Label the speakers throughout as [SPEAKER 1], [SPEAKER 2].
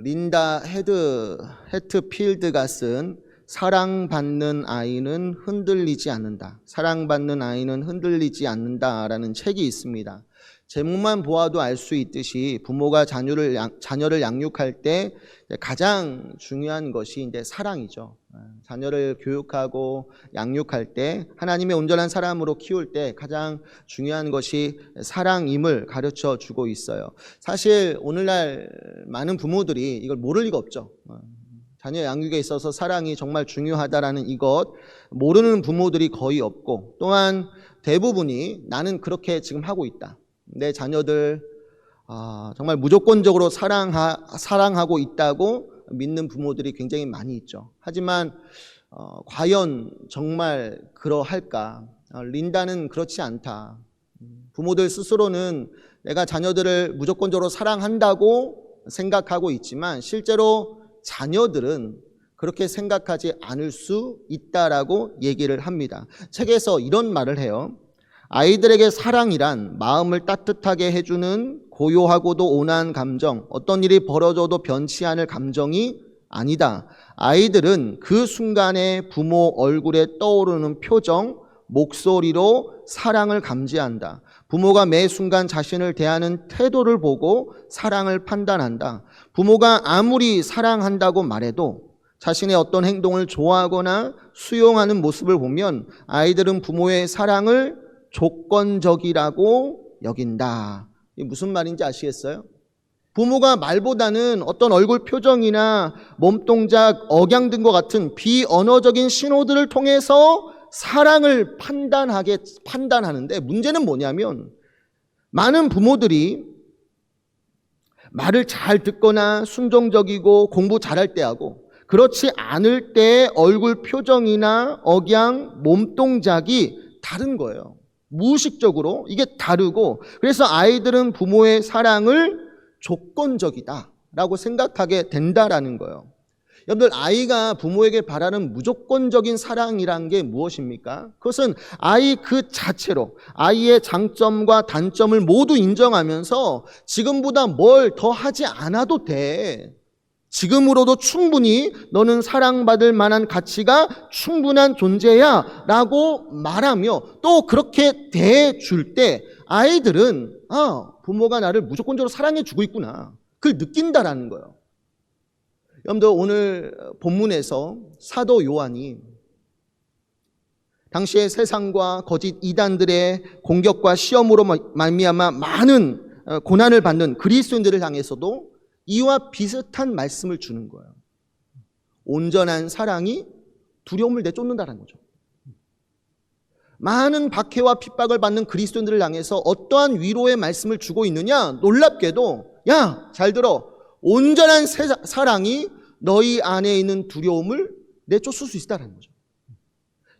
[SPEAKER 1] 린다 헤트필드가 쓴 사랑받는 아이는 흔들리지 않는다. 사랑받는 아이는 흔들리지 않는다라는 책이 있습니다. 제목만 보아도 알 수 있듯이 부모가 자녀를 양육할 때 가장 중요한 것이 이제 사랑이죠. 자녀를 교육하고 양육할 때 하나님의 온전한 사람으로 키울 때 가장 중요한 것이 사랑임을 가르쳐 주고 있어요. 사실 오늘날 많은 부모들이 이걸 모를 리가 없죠. 자녀 양육에 있어서 사랑이 정말 중요하다라는 이것 모르는 부모들이 거의 없고, 또한 대부분이 나는 그렇게 지금 하고 있다. 내 자녀들 정말 무조건적으로 사랑하고 있다고 믿는 부모들이 굉장히 많이 있죠. 하지만 과연 정말 그러할까? 린다는 그렇지 않다. 부모들 스스로는 내가 자녀들을 무조건적으로 사랑한다고 생각하고 있지만 실제로 자녀들은 그렇게 생각하지 않을 수 있다라고 얘기를 합니다. 책에서 이런 말을 해요. 아이들에게 사랑이란 마음을 따뜻하게 해주는 고요하고도 온화한 감정, 어떤 일이 벌어져도 변치 않을 감정이 아니다. 아이들은 그 순간에 부모 얼굴에 떠오르는 표정, 목소리로 사랑을 감지한다. 부모가 매 순간 자신을 대하는 태도를 보고 사랑을 판단한다. 부모가 아무리 사랑한다고 말해도 자신의 어떤 행동을 좋아하거나 수용하는 모습을 보면 아이들은 부모의 사랑을 조건적이라고 여긴다. 이게 무슨 말인지 아시겠어요? 부모가 말보다는 어떤 얼굴 표정이나 몸동작, 억양 등과 같은 비언어적인 신호들을 통해서 사랑을 판단하는데, 문제는 뭐냐면 많은 부모들이 말을 잘 듣거나 순종적이고 공부 잘할 때하고 그렇지 않을 때 얼굴 표정이나 억양, 몸동작이 다른 거예요. 무의식적으로 이게 다르고, 그래서 아이들은 부모의 사랑을 조건적이다라고 생각하게 된다라는 거예요. 여러분들, 아이가 부모에게 바라는 무조건적인 사랑이란 게 무엇입니까? 그것은 아이 그 자체로 아이의 장점과 단점을 모두 인정하면서 지금보다 뭘 더 하지 않아도 돼. 지금으로도 충분히 너는 사랑받을 만한 가치가 충분한 존재야 라고 말하며 또 그렇게 대해줄 때 아이들은 부모가 나를 무조건적으로 사랑해 주고 있구나, 그걸 느낀다라는 거예요. 여러분들, 오늘 본문에서 사도 요한이 당시의 세상과 거짓 이단들의 공격과 시험으로 말미암아 많은 고난을 받는 그리스도인들을 향해서도 이와 비슷한 말씀을 주는 거예요. 온전한 사랑이 두려움을 내쫓는다는 거죠. 많은 박해와 핍박을 받는 그리스도인들을 향해서 어떠한 위로의 말씀을 주고 있느냐? 놀랍게도 야, 잘 들어. 온전한 사랑이 너희 안에 있는 두려움을 내쫓을 수 있다는 거죠.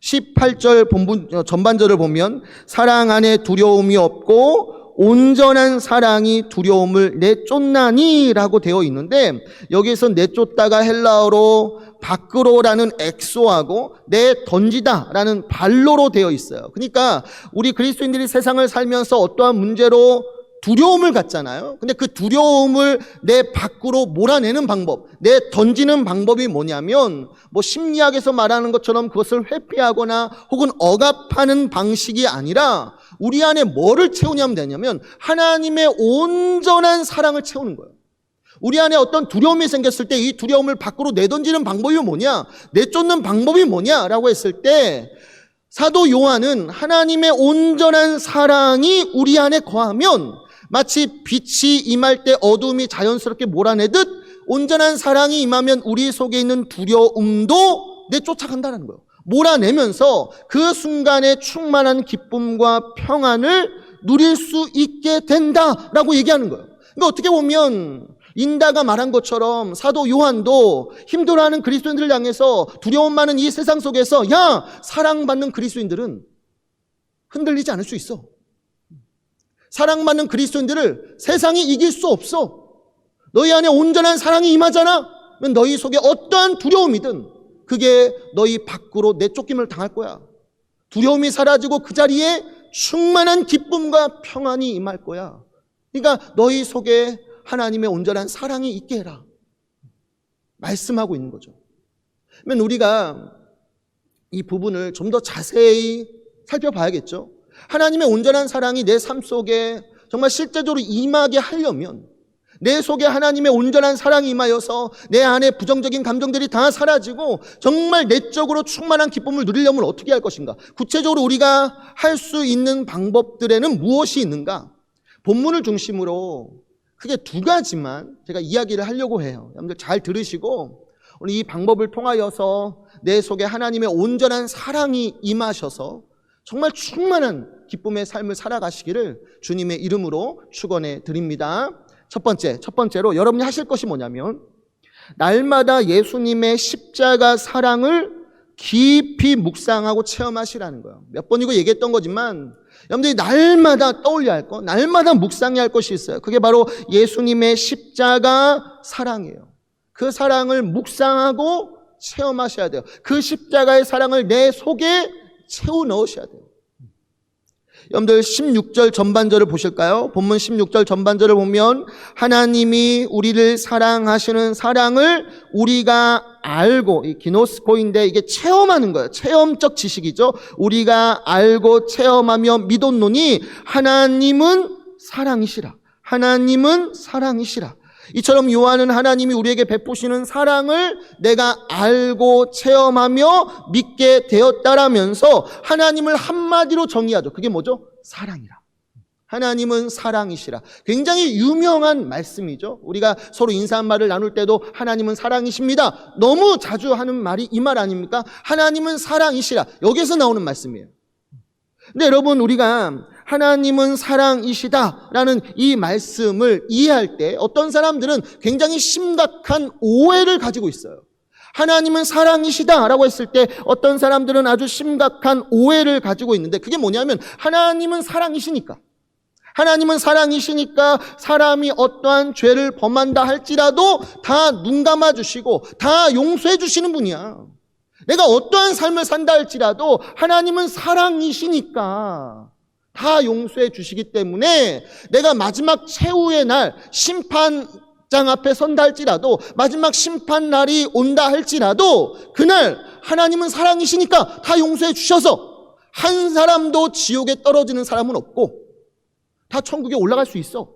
[SPEAKER 1] 18절 본문 전반절을 보면 사랑 안에 두려움이 없고 온전한 사랑이 두려움을 내쫓나니 라고 되어 있는데, 여기에서 내쫓다가 헬라어로 밖으로라는 엑소하고 내던지다 라는 발로로 되어 있어요. 그러니까 우리 그리스도인들이 세상을 살면서 어떠한 문제로 두려움을 갖잖아요. 근데 그 두려움을 내 밖으로 몰아내는 방법, 내 던지는 방법이 뭐냐면, 심리학에서 말하는 것처럼 그것을 회피하거나 혹은 억압하는 방식이 아니라 우리 안에 뭐를 채우냐면 되냐면 하나님의 온전한 사랑을 채우는 거예요. 우리 안에 어떤 두려움이 생겼을 때 이 두려움을 밖으로 내던지는 방법이 뭐냐, 내쫓는 방법이 뭐냐라고 했을 때 사도 요한은 하나님의 온전한 사랑이 우리 안에 거하면 마치 빛이 임할 때 어둠이 자연스럽게 몰아내듯 온전한 사랑이 임하면 우리 속에 있는 두려움도 내쫓아간다는 거예요. 몰아내면서 그 순간에 충만한 기쁨과 평안을 누릴 수 있게 된다라고 얘기하는 거예요. 그러니까 어떻게 보면 인다가 말한 것처럼 사도 요한도 힘들어하는 그리스도인들을 향해서 두려움 많은 이 세상 속에서 사랑받는 그리스도인들은 흔들리지 않을 수 있어. 사랑받는 그리스도인들을 세상이 이길 수 없어. 너희 안에 온전한 사랑이 임하잖아. 너희 속에 어떠한 두려움이든 그게 너희 밖으로 내쫓김을 당할 거야. 두려움이 사라지고 그 자리에 충만한 기쁨과 평안이 임할 거야. 그러니까 너희 속에 하나님의 온전한 사랑이 있게 해라. 말씀하고 있는 거죠. 그러면 우리가 이 부분을 좀 더 자세히 살펴봐야겠죠. 하나님의 온전한 사랑이 내 삶 속에 정말 실제적으로 임하게 하려면 내 속에 하나님의 온전한 사랑이 임하여서 내 안에 부정적인 감정들이 다 사라지고 정말 내적으로 충만한 기쁨을 누리려면 어떻게 할 것인가? 구체적으로 우리가 할 수 있는 방법들에는 무엇이 있는가? 본문을 중심으로 크게 두 가지만 제가 이야기를 하려고 해요. 여러분들 잘 들으시고 오늘 이 방법을 통하여서 내 속에 하나님의 온전한 사랑이 임하셔서 정말 충만한 기쁨의 삶을 살아가시기를 주님의 이름으로 축원해 드립니다. 첫 번째로 여러분이 하실 것이 뭐냐면 날마다 예수님의 십자가 사랑을 깊이 묵상하고 체험하시라는 거예요. 몇 번이고 얘기했던 거지만 여러분들이 날마다 떠올려야 할 것, 날마다 묵상해야 할 것이 있어요. 그게 바로 예수님의 십자가 사랑이에요. 그 사랑을 묵상하고 체험하셔야 돼요. 그 십자가의 사랑을 내 속에 채워 넣으셔야 돼요. 여러분들 16절 전반절을 보실까요? 본문 16절 전반절을 보면 하나님이 우리를 사랑하시는 사랑을 우리가 알고, 이 기노스코인데 이게 체험하는 거예요. 체험적 지식이죠. 우리가 알고 체험하며 믿었노니 하나님은 사랑이시라. 하나님은 사랑이시라. 이처럼 요한은 하나님이 우리에게 베푸시는 사랑을 내가 알고 체험하며 믿게 되었다라면서 하나님을 한마디로 정의하죠. 그게 뭐죠? 사랑이라. 하나님은 사랑이시라. 굉장히 유명한 말씀이죠. 우리가 서로 인사 말을 나눌 때도 하나님은 사랑이십니다. 너무 자주 하는 말이 이 말 아닙니까? 하나님은 사랑이시라. 여기서 나오는 말씀이에요. 근데 여러분, 우리가 하나님은 사랑이시다라는 이 말씀을 이해할 때 어떤 사람들은 굉장히 심각한 오해를 가지고 있어요. 하나님은 사랑이시다라고 했을 때 어떤 사람들은 아주 심각한 오해를 가지고 있는데 그게 뭐냐면 하나님은 사랑이시니까. 하나님은 사랑이시니까 사람이 어떠한 죄를 범한다 할지라도 다 눈 감아 주시고 다 용서해 주시는 분이야. 내가 어떠한 삶을 산다 할지라도 하나님은 사랑이시니까 다 용서해 주시기 때문에 내가 마지막 최후의 날 심판장 앞에 선다 할지라도 마지막 심판 날이 온다 할지라도 그날 하나님은 사랑이시니까 다 용서해 주셔서 한 사람도 지옥에 떨어지는 사람은 없고 다 천국에 올라갈 수 있어.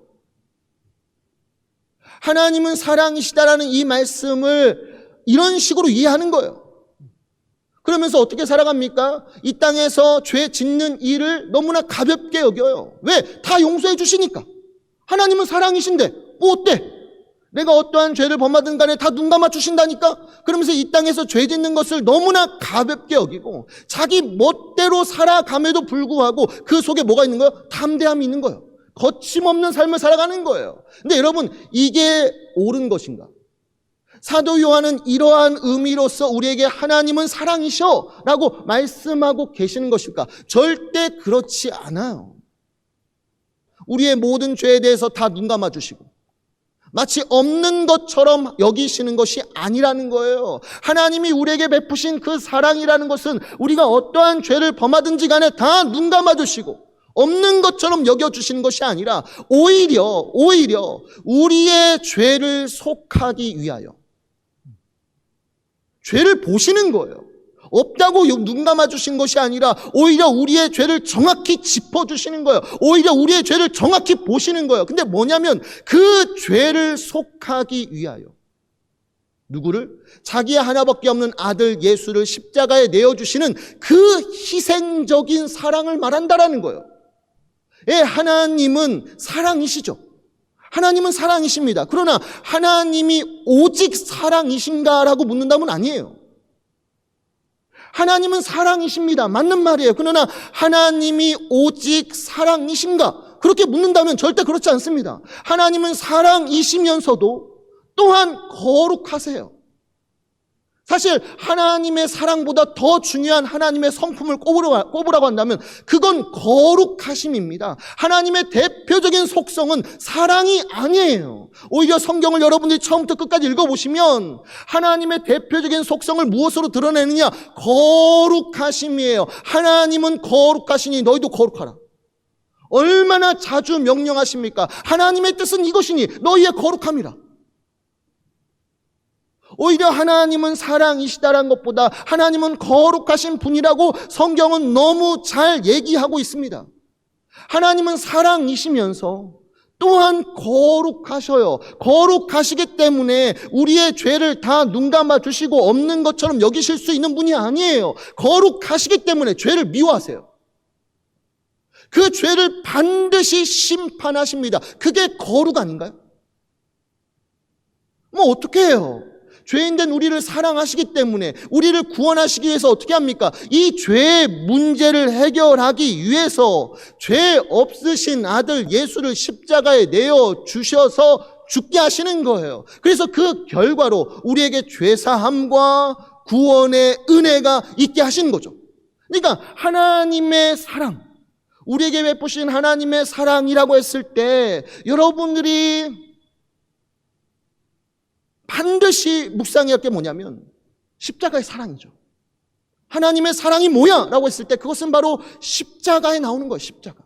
[SPEAKER 1] 하나님은 사랑이시다라는 이 말씀을 이런 식으로 이해하는 거예요. 그러면서 어떻게 살아갑니까? 이 땅에서 죄 짓는 일을 너무나 가볍게 여겨요. 왜? 다 용서해 주시니까. 하나님은 사랑이신데 뭐 어때? 내가 어떠한 죄를 범하든 간에 다 눈 감아 주신다니까? 그러면서 이 땅에서 죄 짓는 것을 너무나 가볍게 여기고 자기 멋대로 살아감에도 불구하고 그 속에 뭐가 있는 거예요? 담대함이 있는 거예요. 거침없는 삶을 살아가는 거예요. 근데 여러분, 이게 옳은 것인가? 사도 요한은 이러한 의미로서 우리에게 하나님은 사랑이셔 라고 말씀하고 계시는 것일까? 절대 그렇지 않아요. 우리의 모든 죄에 대해서 다 눈 감아 주시고 마치 없는 것처럼 여기시는 것이 아니라는 거예요. 하나님이 우리에게 베푸신 그 사랑이라는 것은 우리가 어떠한 죄를 범하든지 간에 다 눈 감아 주시고 없는 것처럼 여겨주시는 것이 아니라 오히려 우리의 죄를 속하기 위하여 죄를 보시는 거예요. 없다고 눈 감아주신 것이 아니라 오히려 우리의 죄를 정확히 짚어주시는 거예요. 오히려 우리의 죄를 정확히 보시는 거예요. 근데 뭐냐면 그 죄를 속하기 위하여 누구를? 자기의 하나밖에 없는 아들 예수를 십자가에 내어주시는 그 희생적인 사랑을 말한다라는 거예요. 예, 하나님은 사랑이시죠. 하나님은 사랑이십니다. 그러나 하나님이 오직 사랑이신가라고 묻는다면 아니에요. 하나님은 사랑이십니다. 맞는 말이에요. 그러나 하나님이 오직 사랑이신가? 그렇게 묻는다면 절대 그렇지 않습니다. 하나님은 사랑이시면서도 또한 거룩하세요. 사실 하나님의 사랑보다 더 중요한 하나님의 성품을 꼽으라고 한다면 그건 거룩하심입니다. 하나님의 대표적인 속성은 사랑이 아니에요. 오히려 성경을 여러분들이 처음부터 끝까지 읽어보시면 하나님의 대표적인 속성을 무엇으로 드러내느냐? 거룩하심이에요. 하나님은 거룩하시니 너희도 거룩하라. 얼마나 자주 명령하십니까? 하나님의 뜻은 이것이니 너희의 거룩함이라. 오히려 하나님은 사랑이시다라는 것보다 하나님은 거룩하신 분이라고 성경은 너무 잘 얘기하고 있습니다. 하나님은 사랑이시면서 또한 거룩하셔요. 거룩하시기 때문에 우리의 죄를 다 눈감아 주시고 없는 것처럼 여기실 수 있는 분이 아니에요. 거룩하시기 때문에 죄를 미워하세요. 그 죄를 반드시 심판하십니다. 그게 거룩 아닌가요? 뭐 어떻게 해요? 죄인된 우리를 사랑하시기 때문에 우리를 구원하시기 위해서 어떻게 합니까? 이 죄의 문제를 해결하기 위해서 죄 없으신 아들 예수를 십자가에 내어 주셔서 죽게 하시는 거예요. 그래서 그 결과로 우리에게 죄사함과 구원의 은혜가 있게 하시는 거죠. 그러니까 하나님의 사랑, 우리에게 베푸신 하나님의 사랑이라고 했을 때 여러분들이 반드시 묵상해야 할 게 뭐냐면 십자가의 사랑이죠. 하나님의 사랑이 뭐야? 라고 했을 때 그것은 바로 십자가에 나오는 거예요. 십자가.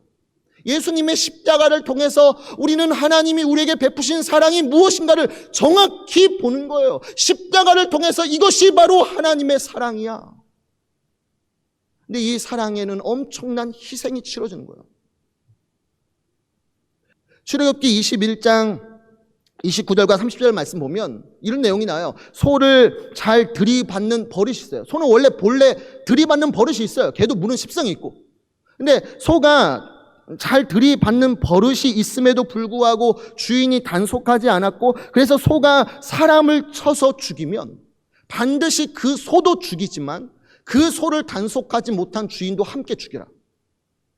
[SPEAKER 1] 예수님의 십자가를 통해서 우리는 하나님이 우리에게 베푸신 사랑이 무엇인가를 정확히 보는 거예요. 십자가를 통해서 이것이 바로 하나님의 사랑이야. 근데 이 사랑에는 엄청난 희생이 치러지는 거예요. 출애굽기 21장 29절과 30절 말씀 보면 이런 내용이 나와요. 소를 잘 들이받는 버릇이 있어요. 소는 원래 본래 들이받는 버릇이 있어요. 걔도 물은 습성이 있고. 근데 소가 잘 들이받는 버릇이 있음에도 불구하고 주인이 단속하지 않았고, 그래서 소가 사람을 쳐서 죽이면 반드시 그 소도 죽이지만 그 소를 단속하지 못한 주인도 함께 죽여라.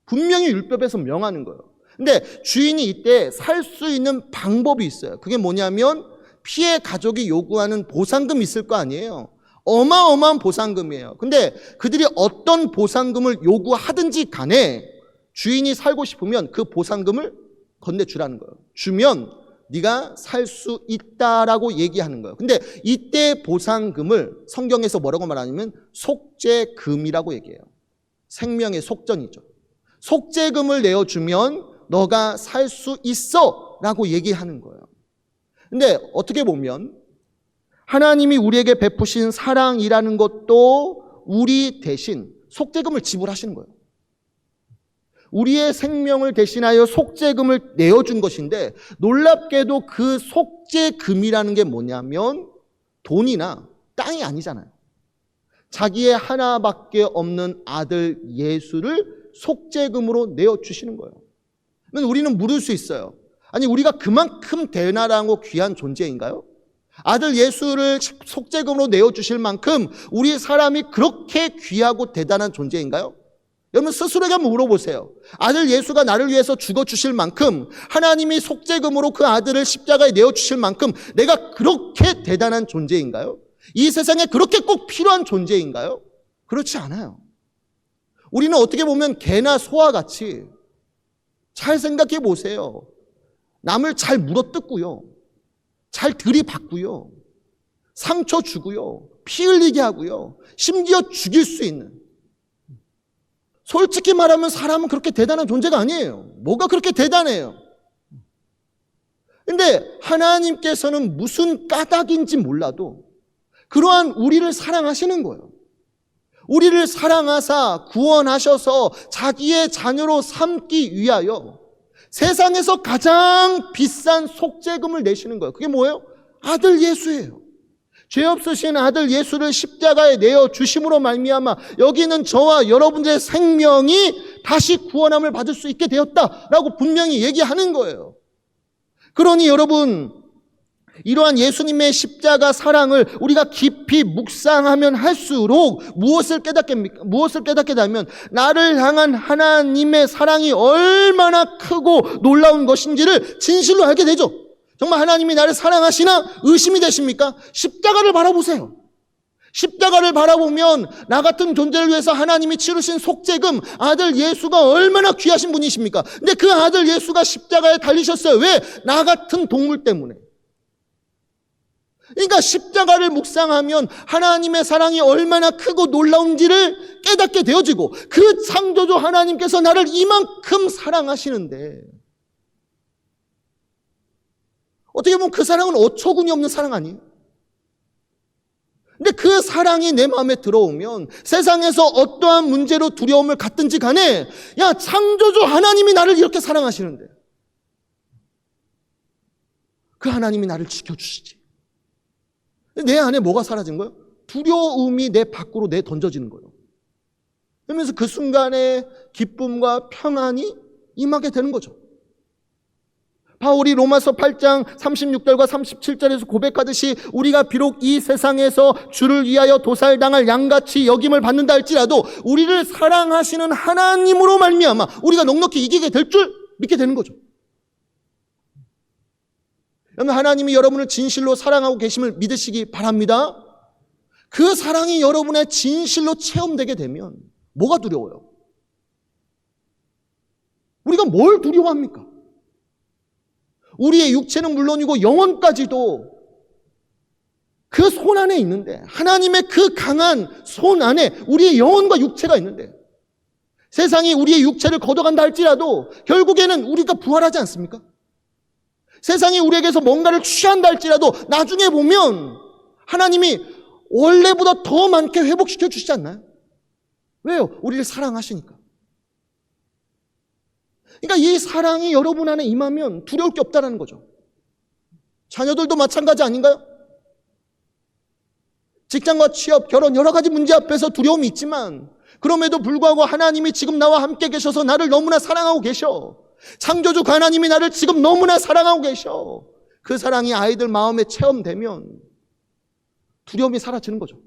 [SPEAKER 1] 분명히 율법에서 명하는 거예요. 근데 주인이 이때 살 수 있는 방법이 있어요. 그게 뭐냐면 피해 가족이 요구하는 보상금이 있을 거 아니에요. 어마어마한 보상금이에요. 근데 그들이 어떤 보상금을 요구하든지 간에 주인이 살고 싶으면 그 보상금을 건네주라는 거예요. 주면 네가 살 수 있다라고 얘기하는 거예요. 근데 이때 보상금을 성경에서 뭐라고 말하냐면 속죄금이라고 얘기해요. 생명의 속전이죠. 속죄금을 내어주면 너가 살 수 있어 라고 얘기하는 거예요. 근데 어떻게 보면 하나님이 우리에게 베푸신 사랑이라는 것도 우리 대신 속죄금을 지불하시는 거예요. 우리의 생명을 대신하여 속죄금을 내어준 것인데, 놀랍게도 그 속죄금이라는 게 뭐냐면 돈이나 땅이 아니잖아요. 자기의 하나밖에 없는 아들 예수를 속죄금으로 내어주시는 거예요. 우리는 물을 수 있어요. 아니, 우리가 그만큼 대단하고 귀한 존재인가요? 아들 예수를 속죄금으로 내어주실 만큼 우리 사람이 그렇게 귀하고 대단한 존재인가요? 여러분 스스로에게 한번 물어보세요. 아들 예수가 나를 위해서 죽어주실 만큼, 하나님이 속죄금으로 그 아들을 십자가에 내어주실 만큼 내가 그렇게 대단한 존재인가요? 이 세상에 그렇게 꼭 필요한 존재인가요? 그렇지 않아요. 우리는 어떻게 보면 개나 소와 같이, 잘 생각해 보세요. 남을 잘 물어뜯고요, 잘 들이받고요, 상처 주고요, 피 흘리게 하고요, 심지어 죽일 수 있는, 솔직히 말하면 사람은 그렇게 대단한 존재가 아니에요. 뭐가 그렇게 대단해요? 근데 하나님께서는 무슨 까닭인지 몰라도 그러한 우리를 사랑하시는 거예요. 우리를 사랑하사 구원하셔서 자기의 자녀로 삼기 위하여 세상에서 가장 비싼 속죄금을 내시는 거예요. 그게 뭐예요? 아들 예수예요. 죄 없으신 아들 예수를 십자가에 내어주심으로 말미암아 여기는 저와 여러분들의 생명이 다시 구원함을 받을 수 있게 되었다라고 분명히 얘기하는 거예요. 그러니 여러분, 이러한 예수님의 십자가 사랑을 우리가 깊이 묵상하면 할수록 무엇을 깨닫게 되면 나를 향한 하나님의 사랑이 얼마나 크고 놀라운 것인지를 진실로 알게 되죠. 정말 하나님이 나를 사랑하시나 의심이 되십니까? 십자가를 바라보세요. 십자가를 바라보면 나 같은 존재를 위해서 하나님이 치르신 속죄금 아들 예수가 얼마나 귀하신 분이십니까? 근데 그 아들 예수가 십자가에 달리셨어요. 왜? 나 같은 동물 때문에. 그러니까 십자가를 묵상하면 하나님의 사랑이 얼마나 크고 놀라운지를 깨닫게 되어지고, 그 창조주 하나님께서 나를 이만큼 사랑하시는데 어떻게 보면 그 사랑은 어처구니 없는 사랑 아니에요? 근데 그 사랑이 내 마음에 들어오면 세상에서 어떠한 문제로 두려움을 갖든지 간에, 야, 창조주 하나님이 나를 이렇게 사랑하시는데 그 하나님이 나를 지켜주시지. 내 안에 뭐가 사라진 거예요? 두려움이 내 밖으로 던져지는 거예요. 그러면서 그 순간에 기쁨과 평안이 임하게 되는 거죠. 바울이 로마서 8장 36절과 37절에서 고백하듯이 우리가 비록 이 세상에서 주를 위하여 도살당할 양같이 여김을 받는다 할지라도 우리를 사랑하시는 하나님으로 말미암아 우리가 넉넉히 이기게 될 줄 믿게 되는 거죠. 여러분, 하나님이 여러분을 진실로 사랑하고 계심을 믿으시기 바랍니다. 그 사랑이 여러분의 진실로 체험되게 되면 뭐가 두려워요? 우리가 뭘 두려워합니까? 우리의 육체는 물론이고 영혼까지도 그 손 안에 있는데, 하나님의 그 강한 손 안에 우리의 영혼과 육체가 있는데, 세상이 우리의 육체를 걷어간다 할지라도 결국에는 우리가 부활하지 않습니까? 세상이 우리에게서 뭔가를 취한다 할지라도 나중에 보면 하나님이 원래보다 더 많게 회복시켜 주시지 않나요? 왜요? 우리를 사랑하시니까. 그러니까 이 사랑이 여러분 안에 임하면 두려울 게 없다는 거죠. 자녀들도 마찬가지 아닌가요? 직장과 취업, 결혼 여러 가지 문제 앞에서 두려움이 있지만 그럼에도 불구하고 하나님이 지금 나와 함께 계셔서 나를 너무나 사랑하고 계셔. 창조주 하나님이 나를 지금 너무나 사랑하고 계셔. 그 사랑이 아이들 마음에 체험되면 두려움이 사라지는 거죠.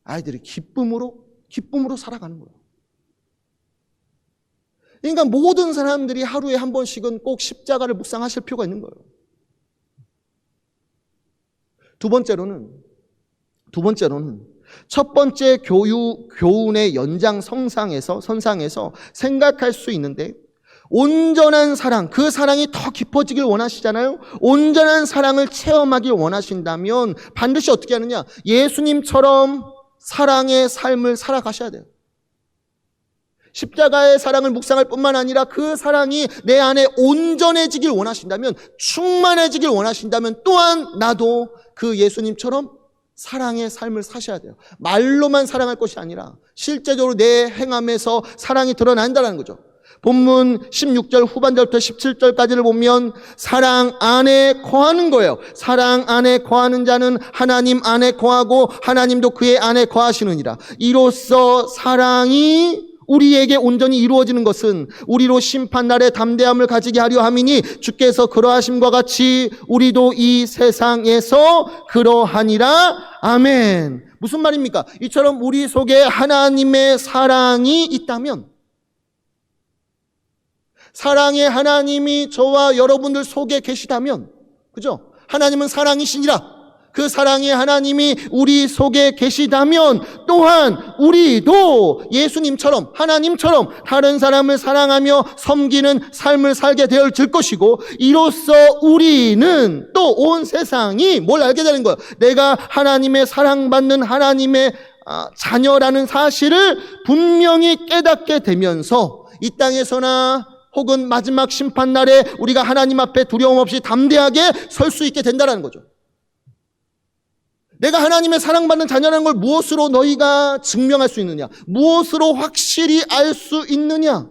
[SPEAKER 1] 아이들이 기쁨으로 살아가는 거예요. 그러니까 모든 사람들이 하루에 한 번씩은 꼭 십자가를 묵상하실 필요가 있는 거예요. 두 번째로는 첫 번째 교훈의 연장선상에서 생각할 수 있는데, 온전한 사랑, 그 사랑이 더 깊어지길 원하시잖아요. 온전한 사랑을 체험하길 원하신다면 반드시 어떻게 하느냐? 예수님처럼 사랑의 삶을 살아가셔야 돼요. 십자가의 사랑을 묵상할 뿐만 아니라 그 사랑이 내 안에 온전해지길 원하신다면, 충만해지길 원하신다면 또한 나도 그 예수님처럼 사랑의 삶을 사셔야 돼요. 말로만 사랑할 것이 아니라 실제적으로 내 행함에서 사랑이 드러난다는 거죠. 본문 16절 후반절부터 17절까지를 보면 사랑 안에 거하는 거예요. 사랑 안에 거하는 자는 하나님 안에 거하고 하나님도 그의 안에 거하시느니라. 이로써 사랑이 우리에게 온전히 이루어지는 것은 우리로 심판날에 담대함을 가지게 하려 함이니 주께서 그러하심과 같이 우리도 이 세상에서 그러하니라. 아멘. 무슨 말입니까? 이처럼 우리 속에 하나님의 사랑이 있다면, 사랑의 하나님이 저와 여러분들 속에 계시다면, 그죠? 하나님은 사랑이시니라. 그 사랑의 하나님이 우리 속에 계시다면 또한 우리도 예수님처럼, 하나님처럼 다른 사람을 사랑하며 섬기는 삶을 살게 되어질 것이고, 이로써 우리는 또 온 세상이 뭘 알게 되는 거예요? 내가 하나님의 사랑받는 하나님의 자녀라는 사실을 분명히 깨닫게 되면서 이 땅에서나 혹은 마지막 심판날에 우리가 하나님 앞에 두려움 없이 담대하게 설 수 있게 된다는 거죠. 내가 하나님의 사랑받는 자녀라는 걸 무엇으로 너희가 증명할 수 있느냐? 무엇으로 확실히 알 수 있느냐?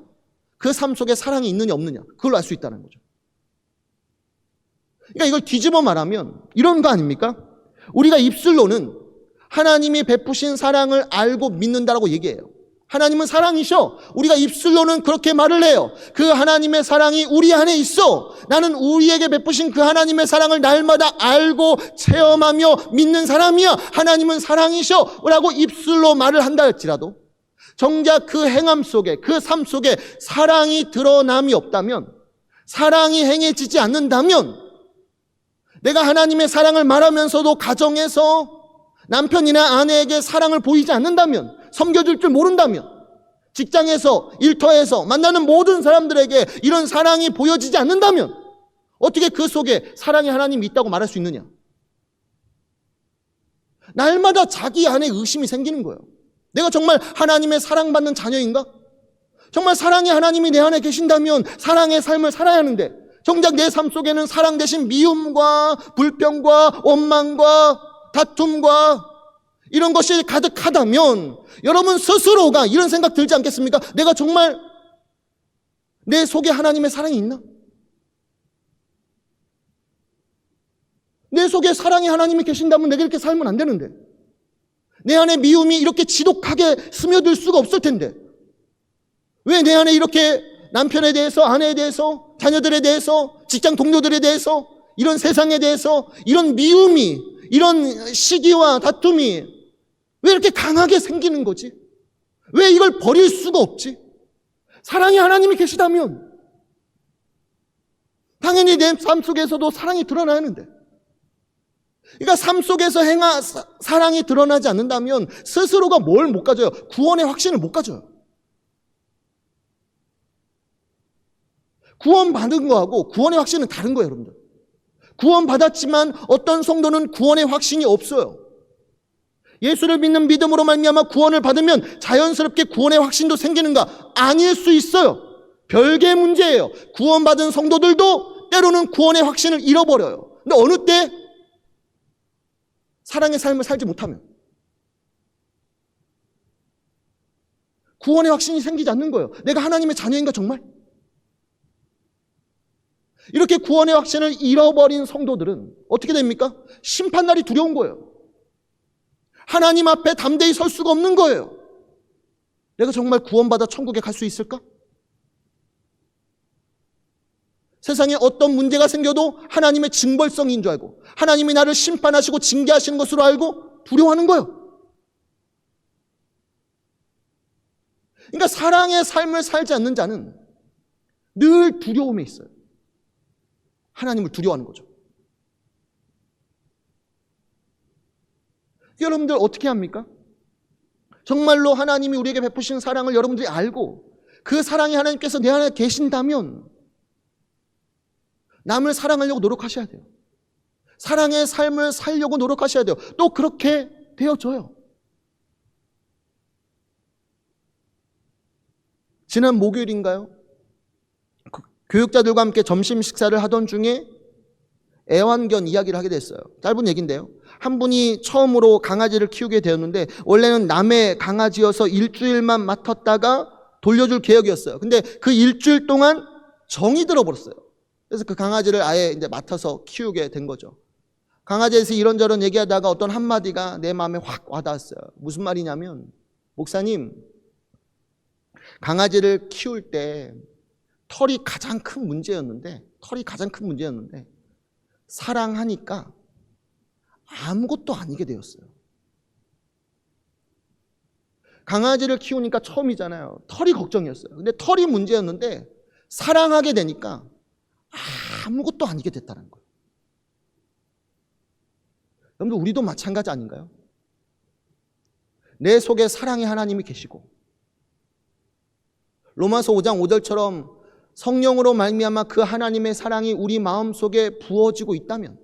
[SPEAKER 1] 그 삶 속에 사랑이 있느냐 없느냐? 그걸 알 수 있다는 거죠. 그러니까 이걸 뒤집어 말하면 이런 거 아닙니까? 우리가 입술로는 하나님이 베푸신 사랑을 알고 믿는다라고 얘기해요. 하나님은 사랑이셔. 우리가 입술로는 그렇게 말을 해요. 그 하나님의 사랑이 우리 안에 있어. 나는 우리에게 베푸신 그 하나님의 사랑을 날마다 알고 체험하며 믿는 사람이야. 하나님은 사랑이셔 라고 입술로 말을 한다 할지라도 정작 그 행함 속에, 그 삶 속에 사랑이 드러남이 없다면, 사랑이 행해지지 않는다면, 내가 하나님의 사랑을 말하면서도 가정에서 남편이나 아내에게 사랑을 보이지 않는다면, 섬겨줄 줄 모른다면, 직장에서, 일터에서 만나는 모든 사람들에게 이런 사랑이 보여지지 않는다면 어떻게 그 속에 사랑의 하나님이 있다고 말할 수 있느냐? 날마다 자기 안에 의심이 생기는 거예요. 내가 정말 하나님의 사랑받는 자녀인가? 정말 사랑의 하나님이 내 안에 계신다면 사랑의 삶을 살아야 하는데 정작 내 삶 속에는 사랑 대신 미움과 불평과 원망과 다툼과 이런 것이 가득하다면 여러분 스스로가 이런 생각 들지 않겠습니까? 내가 정말 내 속에 하나님의 사랑이 있나? 내 속에 사랑의 하나님이 계신다면 내가 이렇게 살면 안 되는데, 내 안에 미움이 이렇게 지독하게 스며들 수가 없을 텐데 왜 내 안에 이렇게 남편에 대해서, 아내에 대해서, 자녀들에 대해서, 직장 동료들에 대해서, 이런 세상에 대해서 이런 미움이, 이런 시기와 다툼이 왜 이렇게 강하게 생기는 거지? 왜 이걸 버릴 수가 없지? 사랑의 하나님이 계시다면 당연히 내 삶 속에서도 사랑이 드러나야 하는데, 그러니까 삶 속에서 사랑이 드러나지 않는다면 스스로가 뭘 못 가져요? 구원의 확신을 못 가져요. 구원받은 거하고 구원의 확신은 다른 거예요, 여러분들. 구원받았지만 어떤 성도는 구원의 확신이 없어요. 예수를 믿는 믿음으로 말미암아 구원을 받으면 자연스럽게 구원의 확신도 생기는가? 아닐 수 있어요. 별개의 문제예요. 구원받은 성도들도 때로는 구원의 확신을 잃어버려요. 근데 어느 때 사랑의 삶을 살지 못하면 구원의 확신이 생기지 않는 거예요. 내가 하나님의 자녀인가 정말? 이렇게 구원의 확신을 잃어버린 성도들은 어떻게 됩니까? 심판날이 두려운 거예요. 하나님 앞에 담대히 설 수가 없는 거예요. 내가 정말 구원받아 천국에 갈 수 있을까? 세상에 어떤 문제가 생겨도 하나님의 징벌성인 줄 알고, 하나님이 나를 심판하시고 징계하시는 것으로 알고 두려워하는 거예요. 그러니까 사랑의 삶을 살지 않는 자는 늘 두려움에 있어요. 하나님을 두려워하는 거죠. 여러분들 어떻게 합니까? 정말로 하나님이 우리에게 베푸신 사랑을 여러분들이 알고 그 사랑이 하나님께서 내 안에 계신다면 남을 사랑하려고 노력하셔야 돼요. 사랑의 삶을 살려고 노력하셔야 돼요. 또 그렇게 되어져요. 지난 목요일인가요? 교육자들과 함께 점심 식사를 하던 중에 애완견 이야기를 하게 됐어요. 짧은 얘기인데요. 한 분이 처음으로 강아지를 키우게 되었는데 원래는 남의 강아지여서 일주일만 맡았다가 돌려줄 계획이었어요. 근데 그 일주일 동안 정이 들어버렸어요. 그래서 그 강아지를 아예 이제 맡아서 키우게 된 거죠. 강아지에서 이런저런 얘기하다가 어떤 한마디가 내 마음에 확 와닿았어요. 무슨 말이냐면, 목사님, 강아지를 키울 때 털이 가장 큰 문제였는데 사랑하니까 아무것도 아니게 되었어요. 강아지를 키우니까 처음이잖아요. 털이 걱정이었어요. 근데 털이 문제였는데 사랑하게 되니까 아무것도 아니게 됐다는 거예요. 여러분들, 우리도 마찬가지 아닌가요? 내 속에 사랑의 하나님이 계시고 로마서 5장 5절처럼 성령으로 말미암아 그 하나님의 사랑이 우리 마음속에 부어지고 있다면,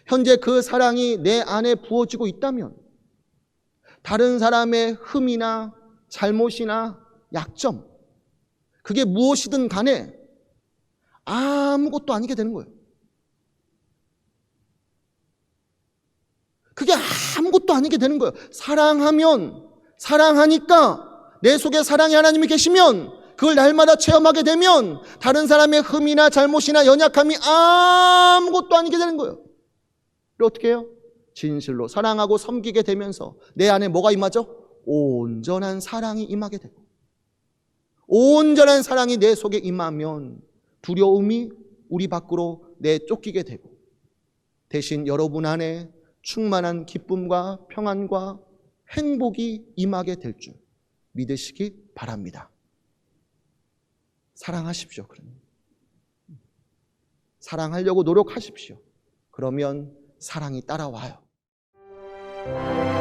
[SPEAKER 1] 현재 그 사랑이 내 안에 부어지고 있다면 다른 사람의 흠이나 잘못이나 약점, 그게 무엇이든 간에 아무것도 아니게 되는 거예요. 그게 아무것도 아니게 되는 거예요. 사랑하니까 내 속에 사랑의 하나님이 계시면 그걸 날마다 체험하게 되면 다른 사람의 흠이나 잘못이나 연약함이 아무것도 아니게 되는 거예요. 어떻게 해요? 진실로 사랑하고 섬기게 되면서 내 안에 뭐가 임하죠? 온전한 사랑이 임하게 되고, 온전한 사랑이 내 속에 임하면 두려움이 우리 밖으로 내쫓기게 되고 대신 여러분 안에 충만한 기쁨과 평안과 행복이 임하게 될 줄 믿으시기 바랍니다. 사랑하십시오. 그러면 사랑하려고 노력하십시오. 그러면 사랑이 따라와요. 감사합니다.